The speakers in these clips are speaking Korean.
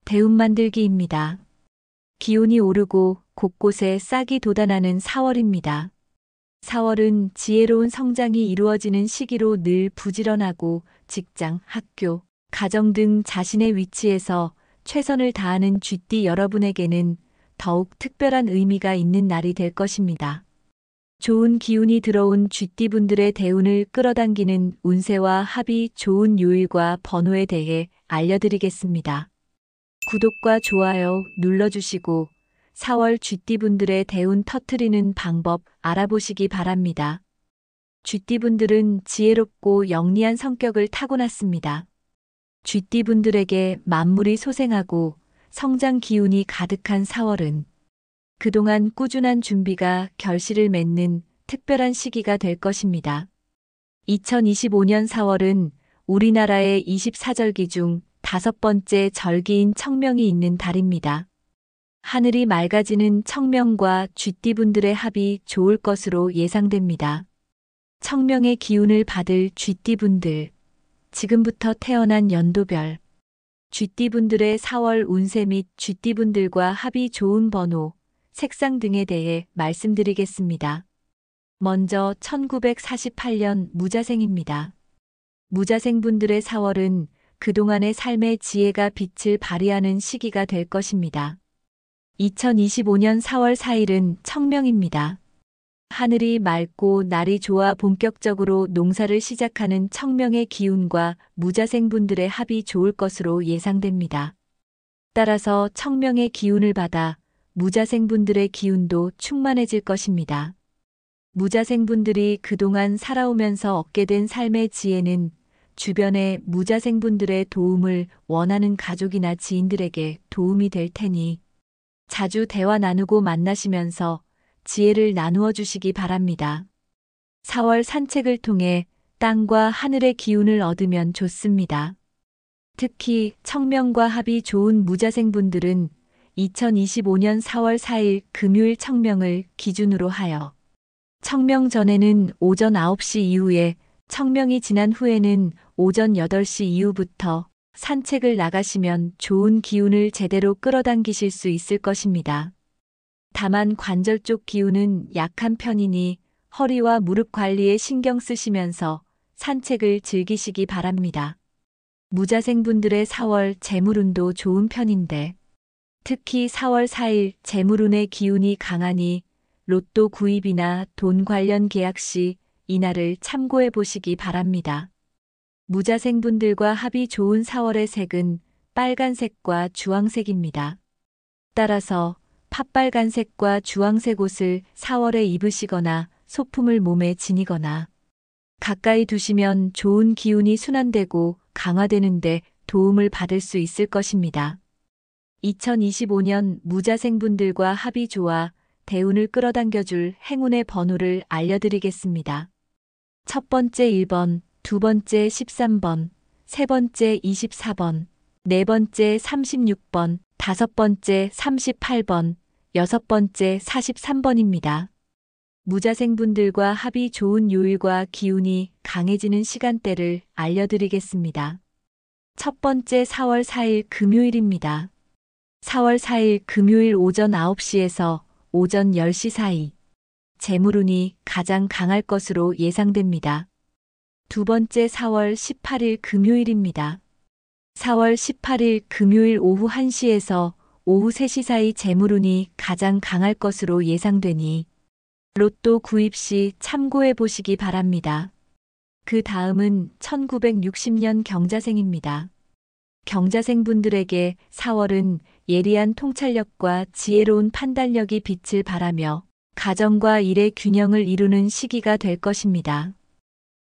대운 만들기입니다. 기온이 오르고 곳곳에 싹이 돋아나는 4월입니다. 4월은 지혜로운 성장이 이루어지는 시기로 늘 부지런하고 직장, 학교, 가정 등 자신의 위치에서 최선을 다하는 쥐띠 여러분에게는 더욱 특별한 의미가 있는 날이 될 것입니다. 좋은 기운이 들어온 쥐띠분들의 대운을 끌어당기는 운세와 합이 좋은 요일과 번호에 대해 알려드리겠습니다. 구독과 좋아요 눌러주시고 4월 쥐띠분들의 대운 터트리는 방법 알아보시기 바랍니다. 쥐띠분들은 지혜롭고 영리한 성격을 타고났습니다. 쥐띠분들에게 만물이 소생하고 성장 기운이 가득한 4월은 그동안 꾸준한 준비가 결실을 맺는 특별한 시기가 될 것입니다. 2025년 4월은 우리나라의 24절기 중 5번째 절기인 청명이 있는 달입니다. 하늘이 맑아지는 청명과 쥐띠분들의 합이 좋을 것으로 예상됩니다. 청명의 기운을 받을 쥐띠분들, 지금부터 태어난 연도별, 쥐띠분들의 4월 운세 및 쥐띠분들과 합이 좋은 번호, 색상 등에 대해 말씀드리겠습니다. 먼저 1948년 무자생입니다. 무자생분들의 4월은 그동안의 삶의 지혜가 빛을 발휘하는 시기가 될 것입니다. 2025년 4월 4일은 청명입니다. 하늘이 맑고 날이 좋아 본격적으로 농사를 시작하는 청명의 기운과 무자생분들의 합이 좋을 것으로 예상됩니다. 따라서 청명의 기운을 받아 무자생분들의 기운도 충만해질 것입니다. 무자생분들이 그동안 살아오면서 얻게 된 삶의 지혜는 주변의 무자생분들의 도움을 원하는 가족이나 지인들에게 도움이 될 테니 자주 대화 나누고 만나시면서 지혜를 나누어 주시기 바랍니다. 4월 산책을 통해 땅과 하늘의 기운을 얻으면 좋습니다. 특히 청명과 합이 좋은 무자생분들은 2025년 4월 4일 금요일 청명을 기준으로 하여 청명 전에는 오전 9시 이후에 청명이 지난 후에는 오전 8시 이후부터 산책을 나가시면 좋은 기운을 제대로 끌어당기실 수 있을 것입니다. 다만 관절 쪽 기운은 약한 편이니 허리와 무릎 관리에 신경 쓰시면서 산책을 즐기시기 바랍니다. 무자생분들의 4월 재물운도 좋은 편인데 특히 4월 4일 재물운의 기운이 강하니 로또 구입이나 돈 관련 계약 시 이날을 참고해 보시기 바랍니다. 무자생분들과 합이 좋은 4월의 색은 빨간색과 주황색입니다. 따라서 팥빨간색과 주황색 옷을 4월에 입으시거나 소품을 몸에 지니거나 가까이 두시면 좋은 기운이 순환되고 강화되는데 도움을 받을 수 있을 것입니다. 2025년 무자생분들과 합이 좋아 대운을 끌어당겨줄 행운의 번호를 알려드리겠습니다. 첫 번째 1번, 두 번째 13번, 세 번째 24번, 네 번째 36번, 다섯 번째 38번, 여섯 번째 43번입니다. 무자생분들과 합이 좋은 요일과 기운이 강해지는 시간대를 알려드리겠습니다. 첫 번째 4월 4일 금요일입니다. 4월 4일 금요일 오전 9시에서 오전 10시 사이 재물운이 가장 강할 것으로 예상됩니다. 두 번째 4월 18일 금요일입니다. 4월 18일 금요일 오후 1시에서 오후 3시 사이 재물운이 가장 강할 것으로 예상되니 로또 구입 시 참고해 보시기 바랍니다. 그 다음은 1960년 경자생입니다. 경자생분들에게 4월은 예리한 통찰력과 지혜로운 판단력이 빛을 발하며 가정과 일의 균형을 이루는 시기가 될 것입니다.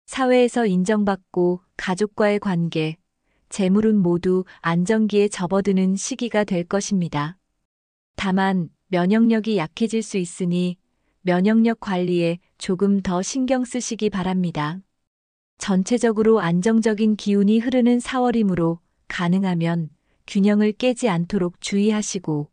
사회에서 인정받고 가족과의 관계, 재물운 모두 안정기에 접어드는 시기가 될 것입니다. 다만 면역력이 약해질 수 있으니 면역력 관리에 조금 더 신경 쓰시기 바랍니다. 전체적으로 안정적인 기운이 흐르는 4월이므로 가능하면 균형을 깨지 않도록 주의하시고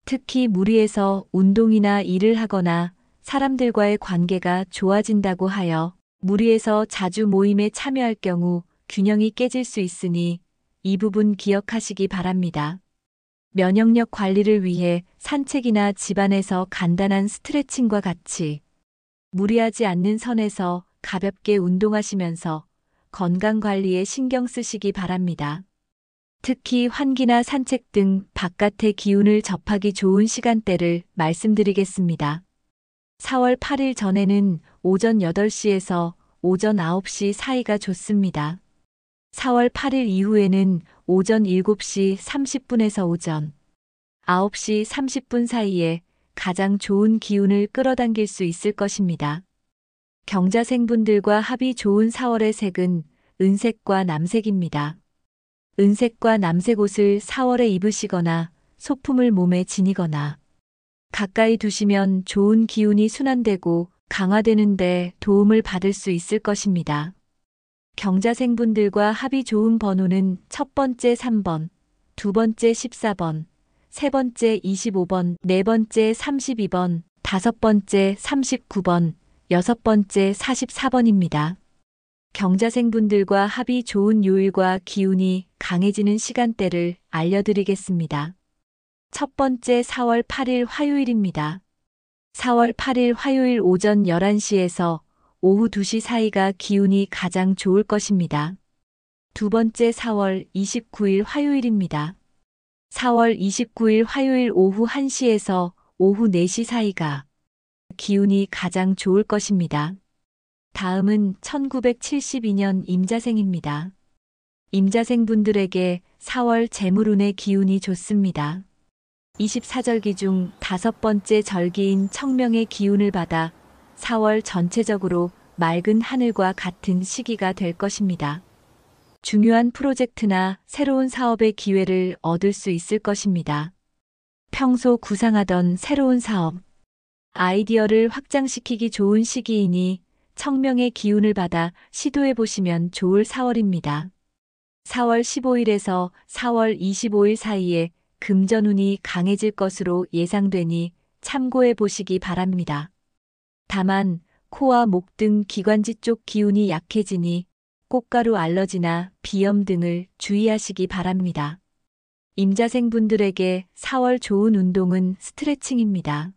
특히 무리해서 운동이나 일을 하거나 사람들과의 관계가 좋아진다고 하여 무리해서 자주 모임에 참여할 경우 균형이 깨질 수 있으니 이 부분 기억하시기 바랍니다. 면역력 관리를 위해 산책이나 집안에서 간단한 스트레칭과 같이 무리하지 않는 선에서 가볍게 운동하시면서 건강 관리에 신경 쓰시기 바랍니다. 특히 환기나 산책 등 바깥의 기운을 접하기 좋은 시간대를 말씀드리겠습니다. 4월 8일 전에는 오전 8시에서 오전 9시 사이가 좋습니다. 4월 8일 이후에는 오전 7시 30분에서 오전 9시 30분 사이에 가장 좋은 기운을 끌어당길 수 있을 것입니다. 경자생분들과 합이 좋은 4월의 색은 은색과 남색입니다. 은색과 남색 옷을 4월에 입으시거나 소품을 몸에 지니거나 가까이 두시면 좋은 기운이 순환되고 강화되는데 도움을 받을 수 있을 것입니다. 경자생분들과 합이 좋은 번호는 첫 번째 3번, 두 번째 14번, 세 번째 25번, 네 번째 32번, 다섯 번째 39번, 여섯 번째 44번입니다. 경자생분들과 합이 좋은 요일과 기운이 강해지는 시간대를 알려드리겠습니다. 첫 번째 4월 8일 화요일입니다. 4월 8일 화요일 오전 11시에서 오후 2시 사이가 기운이 가장 좋을 것입니다. 두 번째 4월 29일 화요일입니다. 4월 29일 화요일 오후 1시에서 오후 4시 사이가 기운이 가장 좋을 것입니다. 다음은 1972년 임자생입니다. 임자생 분들에게 4월 재물운의 기운이 좋습니다. 24절기 중 다섯 번째 절기인 청명의 기운을 받아 4월 전체적으로 맑은 하늘과 같은 시기가 될 것입니다. 중요한 프로젝트나 새로운 사업의 기회를 얻을 수 있을 것입니다. 평소 구상하던 새로운 사업, 아이디어를 확장시키기 좋은 시기이니 청명의 기운을 받아 시도해 보시면 좋을 4월입니다. 4월 15일에서 4월 25일 사이에 금전운이 강해질 것으로 예상되니 참고해 보시기 바랍니다. 다만 코와 목 등 기관지 쪽 기운이 약해지니 꽃가루 알러지나 비염 등을 주의하시기 바랍니다. 임자생 분들에게 4월 좋은 운동은 스트레칭입니다.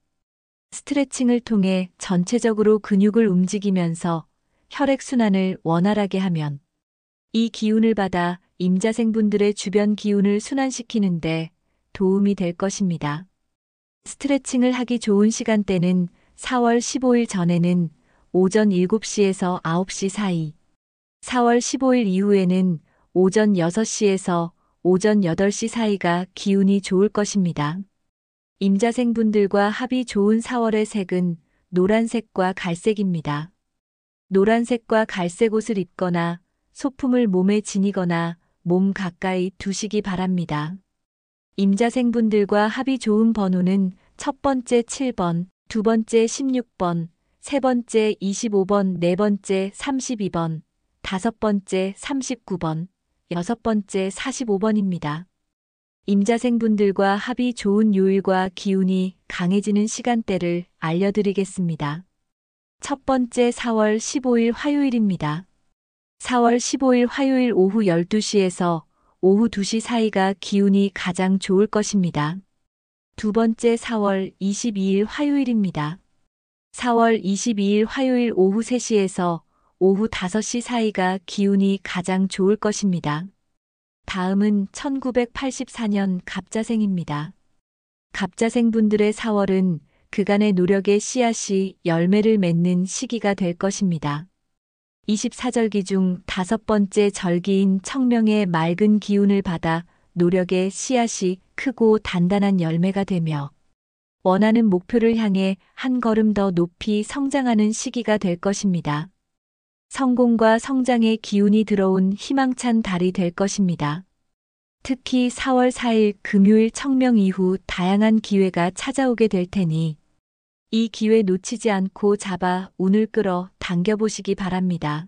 스트레칭을 통해 전체적으로 근육을 움직이면서 혈액순환을 원활하게 하면 이 기운을 받아 임자생 분들의 주변 기운을 순환시키는데 도움이 될 것입니다. 스트레칭을 하기 좋은 시간대는 4월 15일 전에는 오전 7시에서 9시 사이, 4월 15일 이후에는 오전 6시에서 오전 8시 사이가 기운이 좋을 것입니다. 임자생 분들과 합이 좋은 4월의 색은 노란색과 갈색입니다. 노란색과 갈색 옷을 입거나 소품을 몸에 지니거나 몸 가까이 두시기 바랍니다. 임자생 분들과 합이 좋은 번호는 첫 번째 7번, 두 번째 16번, 세 번째 25번, 네 번째 32번, 다섯 번째 39번, 여섯 번째 45번입니다. 임자생 분들과 합이 좋은 요일과 기운이 강해지는 시간대를 알려드리겠습니다. 첫 번째 4월 15일 화요일입니다. 4월 15일 화요일 오후 12시에서 오후 2시 사이가 기운이 가장 좋을 것입니다. 두 번째 4월 22일 화요일입니다. 4월 22일 화요일 오후 3시에서 오후 5시 사이가 기운이 가장 좋을 것입니다. 다음은 1984년 갑자생입니다. 갑자생 분들의 4월은 그간의 노력의 씨앗이 열매를 맺는 시기가 될 것입니다. 24절기 중 다섯 번째 절기인 청명의 맑은 기운을 받아 노력의 씨앗이 크고 단단한 열매가 되며 원하는 목표를 향해 한 걸음 더 높이 성장하는 시기가 될 것입니다. 성공과 성장의 기운이 들어온 희망찬 달이 될 것입니다. 특히 4월 4일 금요일 청명 이후 다양한 기회가 찾아오게 될 테니 이 기회 놓치지 않고 잡아 운을 끌어 당겨보시기 바랍니다.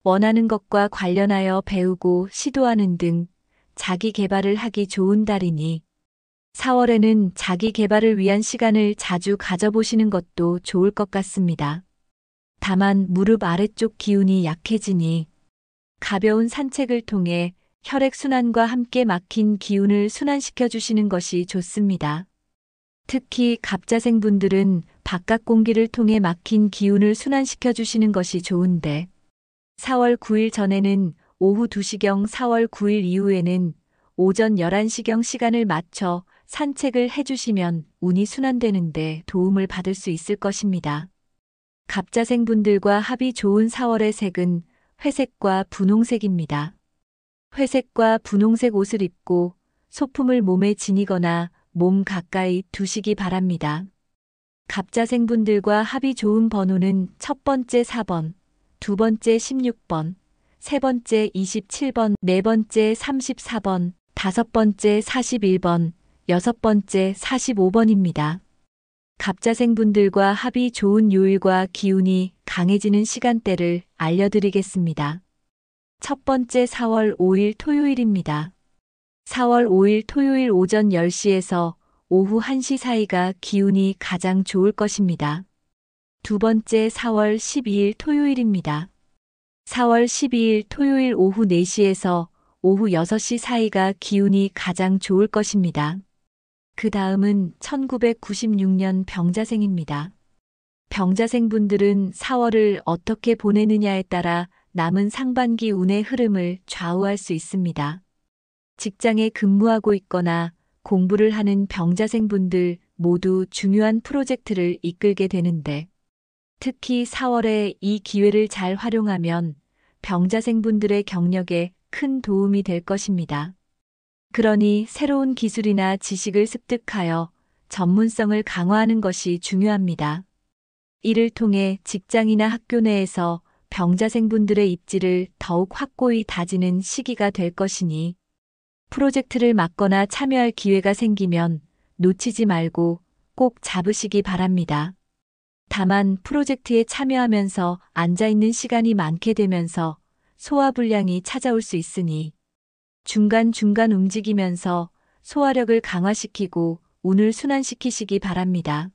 원하는 것과 관련하여 배우고 시도하는 등 자기 개발을 하기 좋은 달이니 4월에는 자기 개발을 위한 시간을 자주 가져보시는 것도 좋을 것 같습니다. 다만 무릎 아래쪽 기운이 약해지니 가벼운 산책을 통해 혈액순환과 함께 막힌 기운을 순환시켜 주시는 것이 좋습니다. 특히 갑자생분들은 바깥 공기를 통해 막힌 기운을 순환시켜 주시는 것이 좋은데 4월 9일 전에는 오후 2시경 4월 9일 이후에는 오전 11시경 시간을 맞춰 산책을 해주시면 운이 순환되는데 도움을 받을 수 있을 것입니다. 갑자생분들과 합이 좋은 4월의 색은 회색과 분홍색입니다. 회색과 분홍색 옷을 입고 소품을 몸에 지니거나 몸 가까이 두시기 바랍니다. 갑자생분들과 합이 좋은 번호는 첫 번째 4번, 두 번째 16번, 세 번째 27번, 네 번째 34번, 다섯 번째 41번, 여섯 번째 45번입니다. 갑자생분들과 합이 좋은 요일과 기운이 강해지는 시간대를 알려드리겠습니다. 첫 번째 4월 5일 토요일입니다. 4월 5일 토요일 오전 10시에서 오후 1시 사이가 기운이 가장 좋을 것입니다. 두 번째 4월 12일 토요일입니다. 4월 12일 토요일 오후 4시에서 오후 6시 사이가 기운이 가장 좋을 것입니다. 그 다음은 1996년 병자생입니다. 병자생분들은 4월을 어떻게 보내느냐에 따라 남은 상반기 운의 흐름을 좌우할 수 있습니다. 직장에 근무하고 있거나 공부를 하는 병자생분들 모두 중요한 프로젝트를 이끌게 되는데 특히 4월에 이 기회를 잘 활용하면 병자생분들의 경력에 큰 도움이 될 것입니다. 그러니 새로운 기술이나 지식을 습득하여 전문성을 강화하는 것이 중요합니다. 이를 통해 직장이나 학교 내에서 병자생분들의 입지를 더욱 확고히 다지는 시기가 될 것이니 프로젝트를 맡거나 참여할 기회가 생기면 놓치지 말고 꼭 잡으시기 바랍니다. 다만 프로젝트에 참여하면서 앉아있는 시간이 많게 되면서 소화불량이 찾아올 수 있으니 중간중간 움직이면서 소화력을 강화시키고 운을 순환시키시기 바랍니다.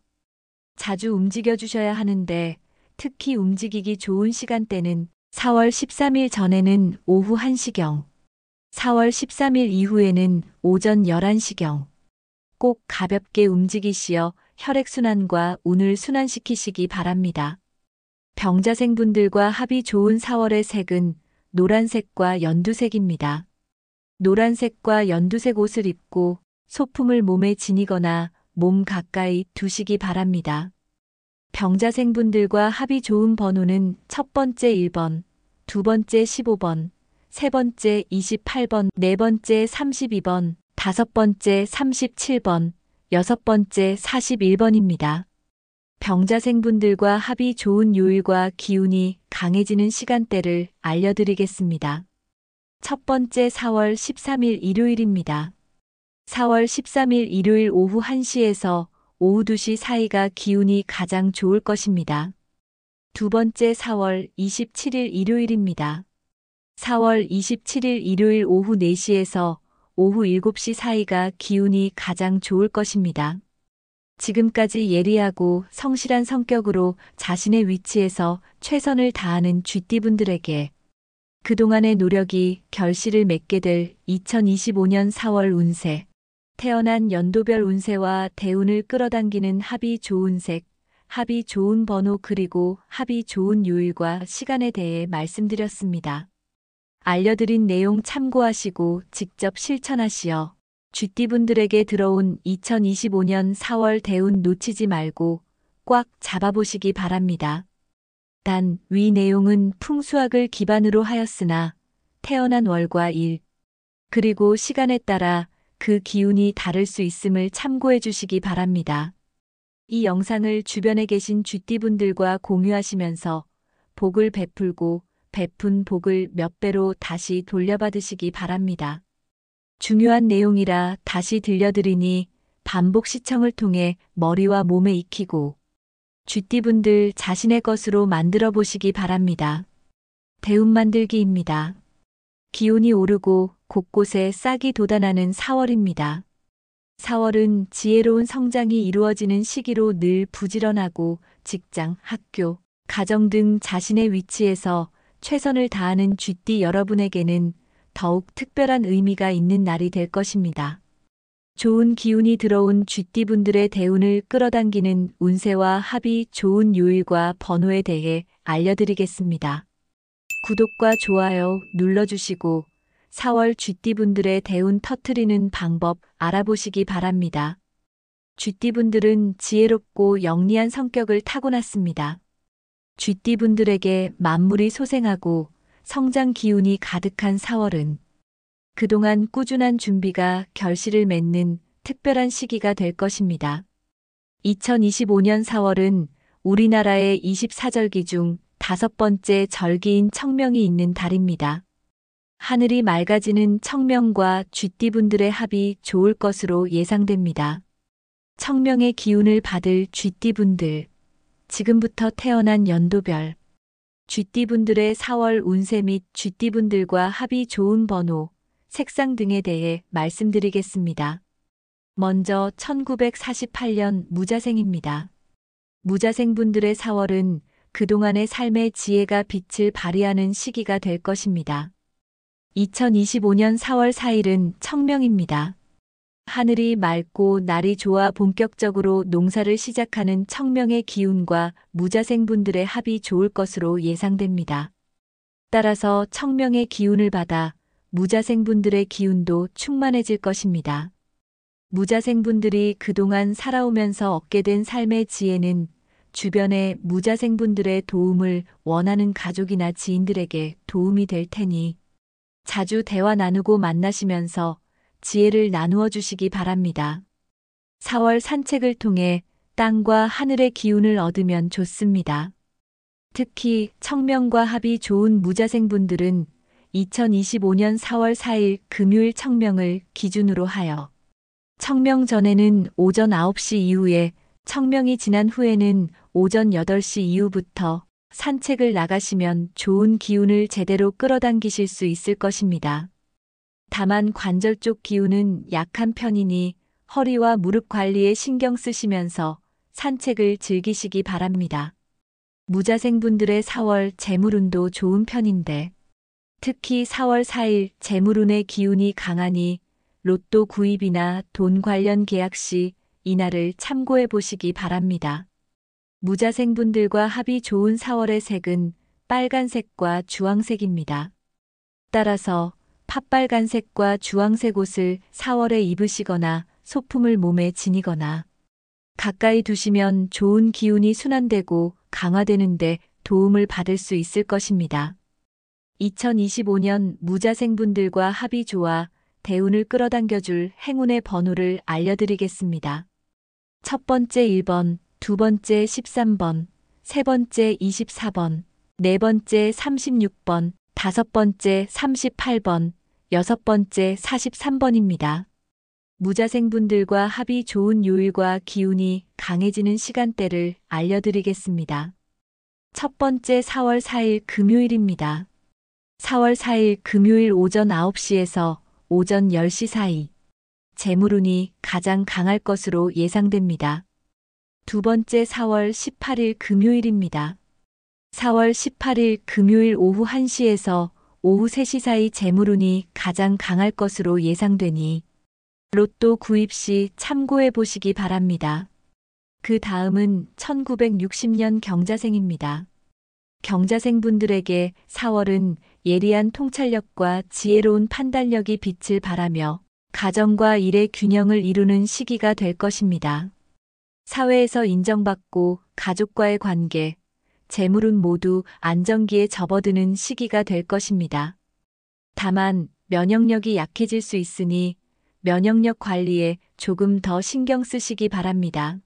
자주 움직여 주셔야 하는데 특히 움직이기 좋은 시간대는 4월 13일 전에는 오후 1시경, 4월 13일 이후에는 오전 11시경. 꼭 가볍게 움직이시어 혈액순환과 운을 순환시키시기 바랍니다. 병자생분들과 합이 좋은 4월의 색은 노란색과 연두색입니다. 노란색과 연두색 옷을 입고 소품을 몸에 지니거나 몸 가까이 두시기 바랍니다. 병자생분들과 합이 좋은 번호는 첫 번째 1번, 두 번째 15번, 세 번째 28번, 네 번째 32번, 다섯 번째 37번, 여섯 번째 41번입니다. 병자생분들과 합이 좋은 요일과 기운이 강해지는 시간대를 알려드리겠습니다. 첫 번째 4월 13일 일요일입니다. 4월 13일 일요일 오후 1시에서 오후 2시 사이가 기운이 가장 좋을 것입니다. 두 번째 4월 27일 일요일입니다. 4월 27일 일요일 오후 4시에서 오후 7시 사이가 기운이 가장 좋을 것입니다. 지금까지 예리하고 성실한 성격으로 자신의 위치에서 최선을 다하는 쥐띠분들에게 그동안의 노력이 결실을 맺게 될 2025년 4월 운세, 태어난 연도별 운세와 대운을 끌어당기는 합이 좋은 색, 합이 좋은 번호 그리고 합이 좋은 요일과 시간에 대해 말씀드렸습니다. 알려드린 내용 참고하시고 직접 실천하시어 쥐띠분들에게 들어온 2025년 4월 대운 놓치지 말고 꽉 잡아보시기 바랍니다. 단, 위 내용은 풍수학을 기반으로 하였으나 태어난 월과 일, 그리고 시간에 따라 그 기운이 다를 수 있음을 참고해 주시기 바랍니다. 이 영상을 주변에 계신 쥐띠분들과 공유하시면서 복을 베풀고 베푼 복을 몇 배로 다시 돌려받으시기 바랍니다. 중요한 내용이라 다시 들려드리니 반복 시청을 통해 머리와 몸에 익히고 쥐띠분들 자신의 것으로 만들어 보시기 바랍니다. 대운 만들기입니다. 기온이 오르고 곳곳에 싹이 돋아나는 4월입니다. 4월은 지혜로운 성장이 이루어지는 시기로 늘 부지런하고 직장, 학교, 가정 등 자신의 위치에서 최선을 다하는 쥐띠 여러분에게는 더욱 특별한 의미가 있는 날이 될 것입니다. 좋은 기운이 들어온 쥐띠분들의 대운을 끌어당기는 운세와 합이 좋은 요일과 번호에 대해 알려드리겠습니다. 구독과 좋아요 눌러주시고 4월 쥐띠분들의 대운 터트리는 방법 알아보시기 바랍니다. 쥐띠분들은 지혜롭고 영리한 성격을 타고났습니다. 쥐띠분들에게 만물이 소생하고 성장 기운이 가득한 4월은 그동안 꾸준한 준비가 결실을 맺는 특별한 시기가 될 것입니다. 2025년 4월은 우리나라의 24절기 중 5번째 절기인 청명이 있는 달입니다. 하늘이 맑아지는 청명과 쥐띠분들의 합이 좋을 것으로 예상됩니다. 청명의 기운을 받을 쥐띠분들, 지금부터 태어난 연도별, 쥐띠분들의 4월 운세 및 쥐띠분들과 합이 좋은 번호, 색상 등에 대해 말씀드리겠습니다. 먼저 1948년 무자생입니다. 무자생분들의 4월은 그동안의 삶의 지혜가 빛을 발휘하는 시기가 될 것입니다. 2025년 4월 4일은 청명입니다. 하늘이 맑고 날이 좋아 본격적으로 농사를 시작하는 청명의 기운과 무자생분들의 합이 좋을 것으로 예상됩니다. 따라서 청명의 기운을 받아 무자생분들의 기운도 충만해질 것입니다. 무자생분들이 그동안 살아오면서 얻게 된 삶의 지혜는 주변의 무자생분들의 도움을 원하는 가족이나 지인들에게 도움이 될 테니 자주 대화 나누고 만나시면서 지혜를 나누어 주시기 바랍니다. 4월 산책을 통해 땅과 하늘의 기운을 얻으면 좋습니다. 특히 청명과 합이 좋은 무자생분들은 2025년 4월 4일 금요일 청명을 기준으로 하여 청명 전에는 오전 9시 이후에 청명이 지난 후에는 오전 8시 이후부터 산책을 나가시면 좋은 기운을 제대로 끌어당기실 수 있을 것입니다. 다만 관절 쪽 기운은 약한 편이니 허리와 무릎 관리에 신경 쓰시면서 산책을 즐기시기 바랍니다. 무자생분들의 4월 재물운도 좋은 편인데 특히 4월 4일 재물운의 기운이 강하니 로또 구입이나 돈 관련 계약 시 이날을 참고해 보시기 바랍니다. 무자생분들과 합이 좋은 4월의 색은 빨간색과 주황색입니다. 따라서 팥빨간색과 주황색 옷을 4월에 입으시거나 소품을 몸에 지니거나 가까이 두시면 좋은 기운이 순환되고 강화되는데 도움을 받을 수 있을 것입니다. 2025년 무자생분들과 합이 좋아 대운을 끌어당겨줄 행운의 번호를 알려드리겠습니다. 첫 번째 1번, 두 번째 13번, 세 번째 24번, 네 번째 36번, 다섯 번째 38번, 여섯 번째 43번입니다. 무자생분들과 합이 좋은 요일과 기운이 강해지는 시간대를 알려드리겠습니다. 첫 번째 4월 4일 금요일입니다. 4월 4일 금요일 오전 9시에서 오전 10시 사이 재물운이 가장 강할 것으로 예상됩니다. 두 번째 4월 18일 금요일입니다. 4월 18일 금요일 오후 1시에서 오후 3시 사이 재물운이 가장 강할 것으로 예상되니 로또 구입 시 참고해 보시기 바랍니다. 그 다음은 1960년 경자생입니다. 경자생분들에게 4월은 예리한 통찰력과 지혜로운 판단력이 빛을 발하며 가정과 일의 균형을 이루는 시기가 될 것입니다. 사회에서 인정받고 가족과의 관계, 재물운 모두 안정기에 접어드는 시기가 될 것입니다. 다만 면역력이 약해질 수 있으니 면역력 관리에 조금 더 신경 쓰시기 바랍니다.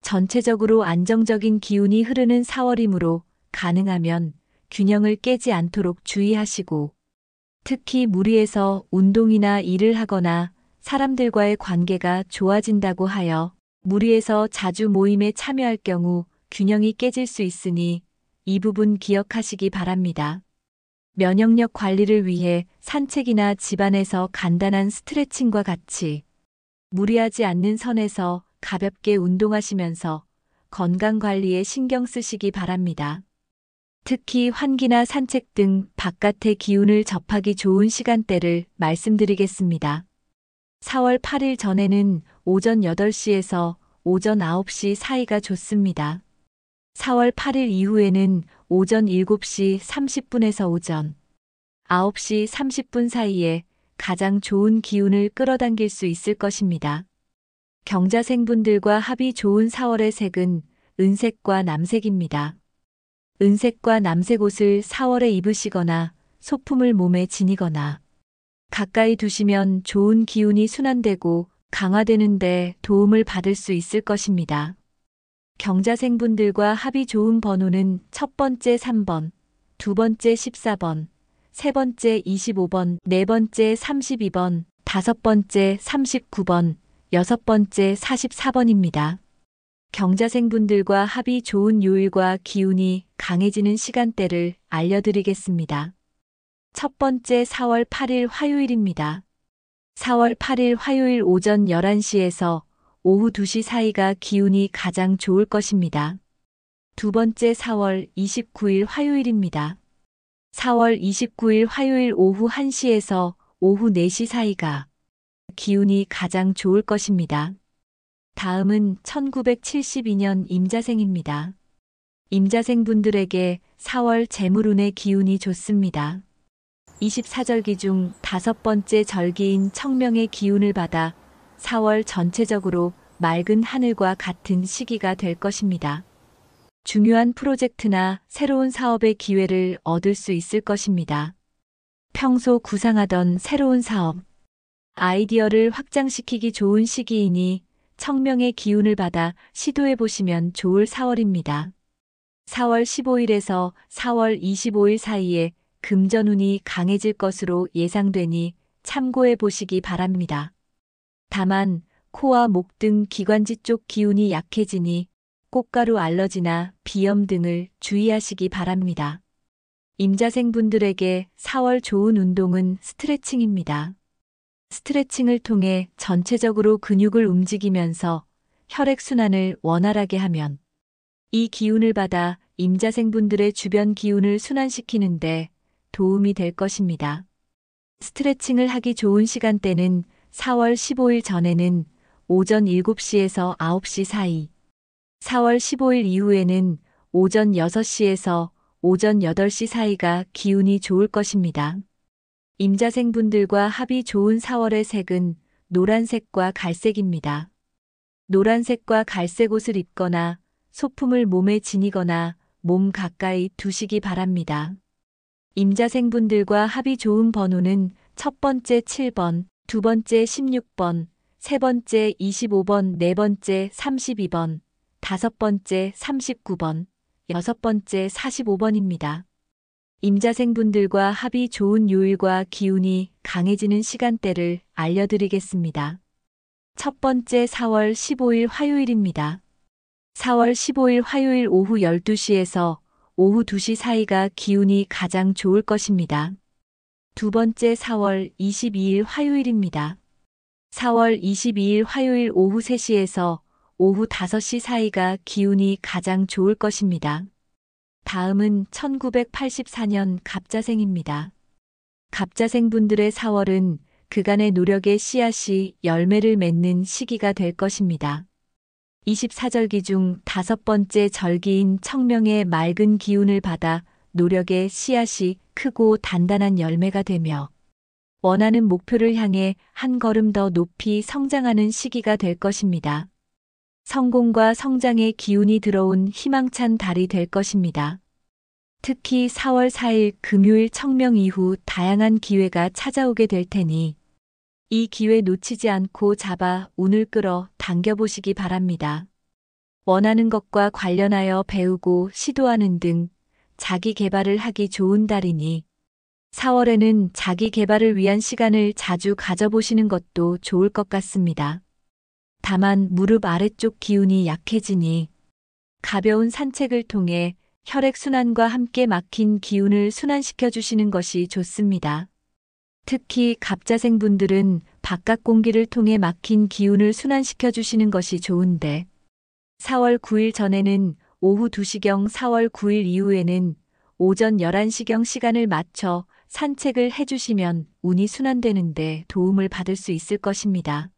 전체적으로 안정적인 기운이 흐르는 4월이므로 가능하면 균형을 깨지 않도록 주의하시고 특히 무리해서 운동이나 일을 하거나 사람들과의 관계가 좋아진다고 하여 무리해서 자주 모임에 참여할 경우 균형이 깨질 수 있으니 이 부분 기억하시기 바랍니다. 면역력 관리를 위해 산책이나 집안에서 간단한 스트레칭과 같이 무리하지 않는 선에서 가볍게 운동하시면서 건강 관리에 신경 쓰시기 바랍니다. 특히 환기나 산책 등 바깥의 기운을 접하기 좋은 시간대를 말씀드리겠습니다. 4월 8일 전에는 오전 8시에서 오전 9시 사이가 좋습니다. 4월 8일 이후에는 오전 7시 30분에서 오전 9시 30분 사이에 가장 좋은 기운을 끌어당길 수 있을 것입니다. 경자생분들과 합이 좋은 4월의 색은 은색과 남색입니다. 은색과 남색 옷을 4월에 입으시거나 소품을 몸에 지니거나 가까이 두시면 좋은 기운이 순환되고 강화되는 데 도움을 받을 수 있을 것입니다. 경자생분들과 합이 좋은 번호는 첫 번째 3번, 두 번째 14번, 세 번째 25번, 네 번째 32번, 다섯 번째 39번, 여섯 번째 44번입니다. 경자생분들과 합이 좋은 요일과 기운이 강해지는 시간대를 알려드리겠습니다. 첫 번째 4월 8일 화요일입니다. 4월 8일 화요일 오전 11시에서 오후 2시 사이가 기운이 가장 좋을 것입니다. 두 번째 4월 29일 화요일입니다. 4월 29일 화요일 오후 1시에서 오후 4시 사이가 기운이 가장 좋을 것입니다. 다음은 1972년 임자생입니다. 임자생 분들에게 4월 재물운의 기운이 좋습니다. 24절기 중 다섯 번째 절기인 청명의 기운을 받아 4월 전체적으로 맑은 하늘과 같은 시기가 될 것입니다. 중요한 프로젝트나 새로운 사업의 기회를 얻을 수 있을 것입니다. 평소 구상하던 새로운 사업, 아이디어를 확장시키기 좋은 시기이니 청명의 기운을 받아 시도해 보시면 좋을 4월입니다. 4월 15일에서 4월 25일 사이에 금전운이 강해질 것으로 예상되니 참고해 보시기 바랍니다. 다만 코와 목 등 기관지 쪽 기운이 약해지니 꽃가루 알러지나 비염 등을 주의하시기 바랍니다. 임자생 분들에게 4월 좋은 운동은 스트레칭입니다. 스트레칭을 통해 전체적으로 근육을 움직이면서 혈액순환을 원활하게 하면 이 기운을 받아 임자생 분들의 주변 기운을 순환시키는데 도움이 될 것입니다. 스트레칭을 하기 좋은 시간대는 4월 15일 전에는 오전 7시에서 9시 사이, 4월 15일 이후에는 오전 6시에서 오전 8시 사이가 기운이 좋을 것입니다. 임자생 분들과 합이 좋은 4월의 색은 노란색과 갈색입니다. 노란색과 갈색 옷을 입거나 소품을 몸에 지니거나 몸 가까이 두시기 바랍니다. 임자생 분들과 합이 좋은 번호는 첫 번째 7번, 두 번째 16번, 세 번째 25번, 네 번째 32번, 다섯 번째 39번, 여섯 번째 45번입니다. 임자생 분들과 합이 좋은 요일과 기운이 강해지는 시간대를 알려드리겠습니다. 첫 번째 4월 15일 화요일입니다. 4월 15일 화요일 오후 12시에서 오후 2시 사이가 기운이 가장 좋을 것입니다. 두 번째 4월 22일 화요일입니다. 4월 22일 화요일 오후 3시에서 오후 5시 사이가 기운이 가장 좋을 것입니다. 다음은 1984년 갑자생입니다. 갑자생 분들의 4월은 그간의 노력의 씨앗이 열매를 맺는 시기가 될 것입니다. 24절기 중 다섯 번째 절기인 청명의 맑은 기운을 받아 노력의 씨앗이 크고 단단한 열매가 되며 원하는 목표를 향해 한 걸음 더 높이 성장하는 시기가 될 것입니다. 성공과 성장의 기운이 들어온 희망찬 달이 될 것입니다. 특히 4월 4일 금요일 청명 이후 다양한 기회가 찾아오게 될 테니 이 기회 놓치지 않고 잡아 운을 끌어 당겨보시기 바랍니다. 원하는 것과 관련하여 배우고 시도하는 등 자기 개발을 하기 좋은 달이니 4월에는 자기 개발을 위한 시간을 자주 가져보시는 것도 좋을 것 같습니다. 다만 무릎 아래쪽 기운이 약해지니 가벼운 산책을 통해 혈액순환과 함께 막힌 기운을 순환시켜 주시는 것이 좋습니다. 특히 갑자생 분들은 바깥 공기를 통해 막힌 기운을 순환시켜 주시는 것이 좋은데 4월 9일 전에는 오후 2시경 4월 9일 이후에는 오전 11시경 시간을 맞춰 산책을 해주시면 운이 순환되는데 도움을 받을 수 있을 것입니다.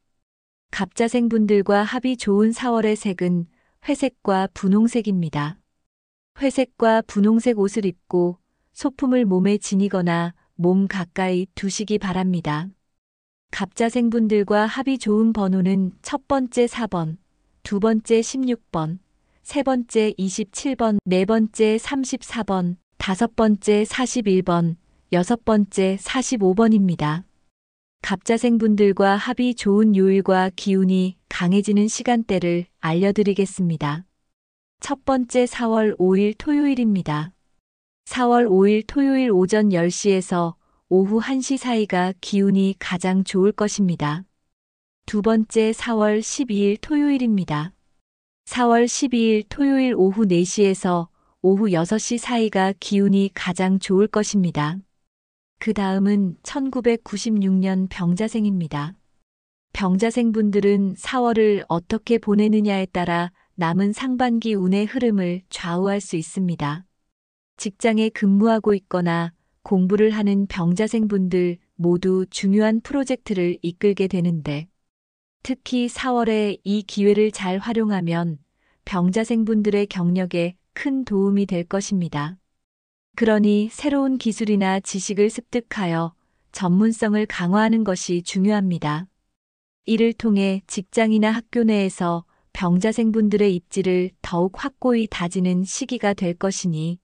갑자생분들과 합이 좋은 4월의 색은 회색과 분홍색입니다. 회색과 분홍색 옷을 입고 소품을 몸에 지니거나 몸 가까이 두시기 바랍니다. 갑자생분들과 합이 좋은 번호는 첫 번째 4번, 두 번째 16번, 세 번째 27번, 네 번째 34번, 다섯 번째 41번, 여섯 번째 45번입니다. 갑자생분들과 합이 좋은 요일과 기운이 강해지는 시간대를 알려드리겠습니다. 첫 번째 4월 5일 토요일입니다. 4월 5일 토요일 오전 10시에서 오후 1시 사이가 기운이 가장 좋을 것입니다. 두 번째 4월 12일 토요일입니다. 4월 12일 토요일 오후 4시에서 오후 6시 사이가 기운이 가장 좋을 것입니다. 그 다음은 1996년 병자생입니다. 병자생분들은 4월을 어떻게 보내느냐에 따라 남은 상반기 운의 흐름을 좌우할 수 있습니다. 직장에 근무하고 있거나 공부를 하는 병자생분들 모두 중요한 프로젝트를 이끌게 되는데 특히 4월에 이 기회를 잘 활용하면 병자생분들의 경력에 큰 도움이 될 것입니다. 그러니 새로운 기술이나 지식을 습득하여 전문성을 강화하는 것이 중요합니다. 이를 통해 직장이나 학교 내에서 병자생분들의 입지를 더욱 확고히 다지는 시기가 될 것이니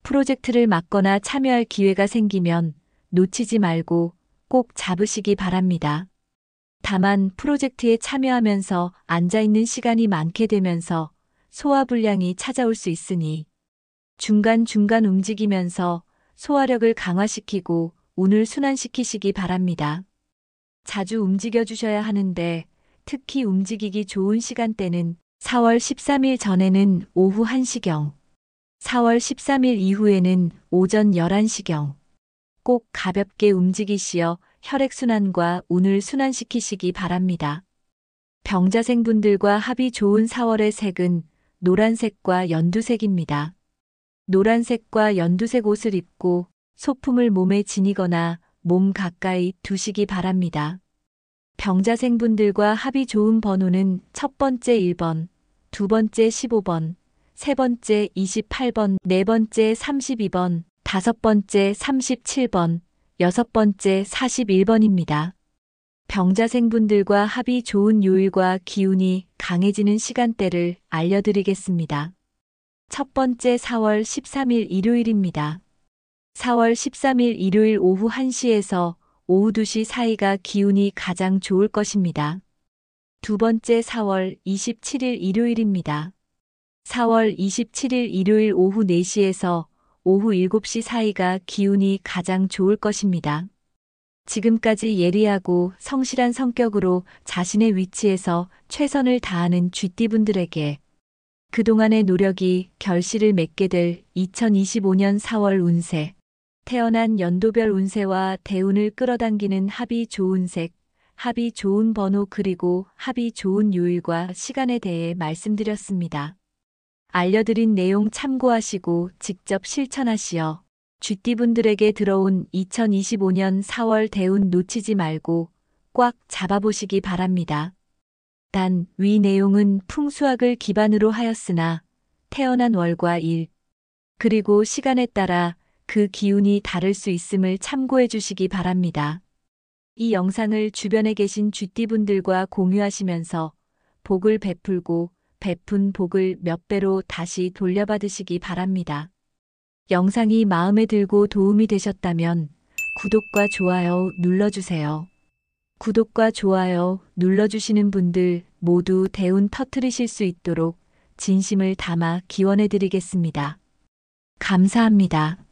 프로젝트를 맡거나 참여할 기회가 생기면 놓치지 말고 꼭 잡으시기 바랍니다. 다만 프로젝트에 참여하면서 앉아있는 시간이 많게 되면서 소화불량이 찾아올 수 있으니 중간중간 움직이면서 소화력을 강화시키고 운을 순환시키시기 바랍니다. 자주 움직여 주셔야 하는데 특히 움직이기 좋은 시간대는 4월 13일 전에는 오후 1시경, 4월 13일 이후에는 오전 11시경. 꼭 가볍게 움직이시어 혈액순환과 운을 순환시키시기 바랍니다. 병자생분들과 합이 좋은 4월의 색은 노란색과 연두색입니다. 노란색과 연두색 옷을 입고 소품을 몸에 지니거나 몸 가까이 두시기 바랍니다. 병자생분들과 합이 좋은 번호는 첫 번째 1번, 두 번째 15번, 세 번째 28번, 네 번째 32번, 다섯 번째 37번, 여섯 번째 41번입니다. 병자생분들과 합이 좋은 요일과 기운이 강해지는 시간대를 알려드리겠습니다. 첫 번째 4월 13일 일요일입니다. 4월 13일 일요일 오후 1시에서 오후 2시 사이가 기운이 가장 좋을 것입니다. 두 번째 4월 27일 일요일입니다. 4월 27일 일요일 오후 4시에서 오후 7시 사이가 기운이 가장 좋을 것입니다. 지금까지 예리하고 성실한 성격으로 자신의 위치에서 최선을 다하는 쥐띠분들에게 그동안의 노력이 결실을 맺게 될 2025년 4월 운세, 태어난 연도별 운세와 대운을 끌어당기는 합이 좋은 색, 합이 좋은 번호 그리고 합이 좋은 요일과 시간에 대해 말씀드렸습니다. 알려드린 내용 참고하시고 직접 실천하시어 쥐띠분들에게 들어온 2025년 4월 대운 놓치지 말고 꽉 잡아보시기 바랍니다. 단, 위 내용은 풍수학을 기반으로 하였으나 태어난 월과 일, 그리고 시간에 따라 그 기운이 다를 수 있음을 참고해 주시기 바랍니다. 이 영상을 주변에 계신 쥐띠분들과 공유하시면서 복을 베풀고 베푼 복을 몇 배로 다시 돌려받으시기 바랍니다. 영상이 마음에 들고 도움이 되셨다면 구독과 좋아요 눌러주세요. 구독과 좋아요 눌러주시는 분들 모두 대운 터뜨리실 수 있도록 진심을 담아 기원해 드리겠습니다. 감사합니다.